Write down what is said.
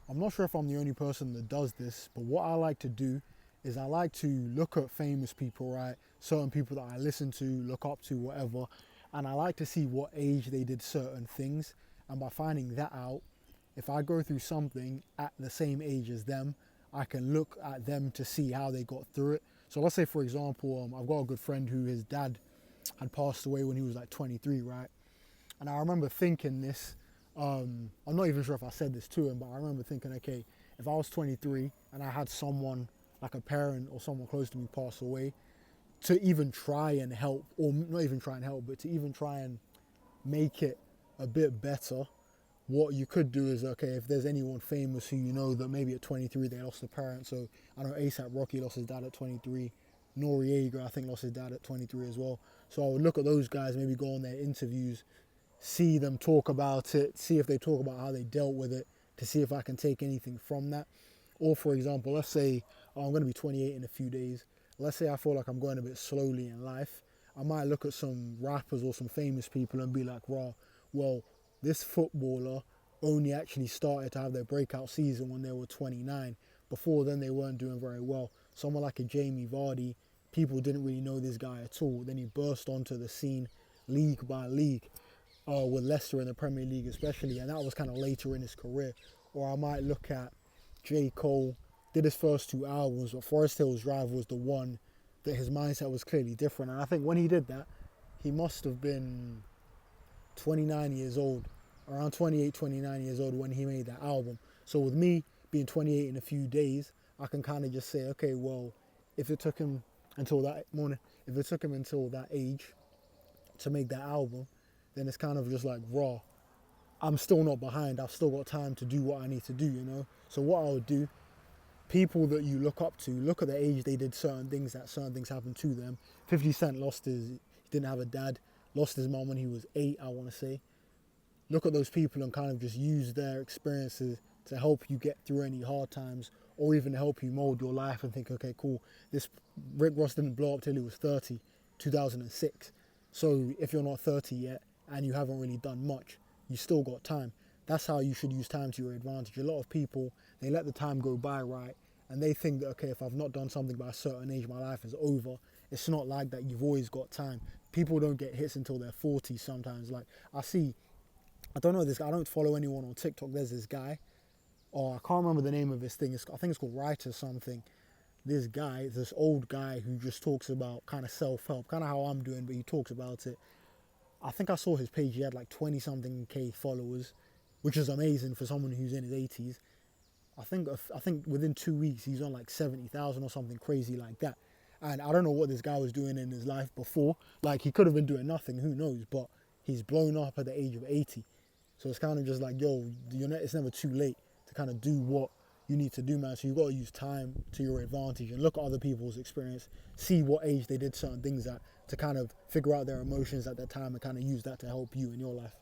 I'm not sure if I'm the only person that does this, but what I like to do is I like to look at famous people, right? Certain people that I listen to, look up to, whatever, and I like to see what age they did certain things. And by finding that out, if I go through something at the same age as them, I can look at them to see how they got through it. So let's say, for example, I've got a good friend who his dad had passed away when he was like 23, right? And I remember thinking this. I'm not even sure if I said this to him, but I remember thinking, okay, if I was 23 and I had someone like a parent or someone close to me pass away, to even try and help, or not even try and help, but to even try and make it a bit better, what you could do is, okay, if there's anyone famous who you know that maybe at 23 they lost a parent. So I know ASAP Rocky lost his dad at 23. Noriega, I think, lost his dad at 23 as well. So I would look at those guys, maybe go on their interviews, see them talk about it, see if they talk about how they dealt with it, to see if I can take anything from that. Or for example, let's say I'm going to be 28 in a few days. Let's say I feel like I'm going a bit slowly in life. I might look at some rappers or some famous people and be like, "Raw, well, this footballer only actually started to have their breakout season when they were 29. Before then, they weren't doing very well. Someone like a Jamie Vardy, people didn't really know this guy at all. Then he burst onto the scene league by league, with Leicester in the Premier League especially, and that was kind of later in his career." Or I might look at J. Cole, did his first two albums, but Forest Hills Drive was the one that his mindset was clearly different. And I think when he did that, he must have been 29 years old, around 28, 29 years old when he made that album. So with me being 28 in a few days, I can kind of just say, okay, well, if it took him until that morning, if it took him until that age to make that album, then it's kind of just like raw. I'm still not behind. I've still got time to do what I need to do, you know? So what I would do, people that you look up to, look at the age they did certain things, that certain things happened to them. 50 Cent he didn't have a dad, lost his mom when he was 8, I want to say. Look at those people and kind of just use their experiences to help you get through any hard times, or even help you mold your life and think, okay, cool, this Rick Ross didn't blow up till he was 30, 2006. So if you're not 30 yet and you haven't really done much, you still got time. That's how you should use time to your advantage. A lot of people, they let the time go by, right? And they think that, okay, if I've not done something by a certain age, my life is over. It's not like that. You've always got time. People don't get hits until they're 40 sometimes. Like, I don't know this guy, I don't follow anyone on TikTok. There's this guy, oh, I can't remember the name of his thing. I think it's called Writer something. This old guy who just talks about kind of self-help, kind of how I'm doing, but he talks about it. I think I saw his page. He had like 20 something K followers, which is amazing for someone who's in his 80s. I think within 2 weeks he's on like 70,000 or something crazy like that. And I don't know what this guy was doing in his life before. Like, he could have been doing nothing, who knows? But he's blown up at the age of 80. So it's kind of just like, yo, it's never too late to kind of do what you need to do, man. So you got to use time to your advantage and look at other people's experience, see what age they did certain things at, to kind of figure out their emotions at that time and kind of use that to help you in your life.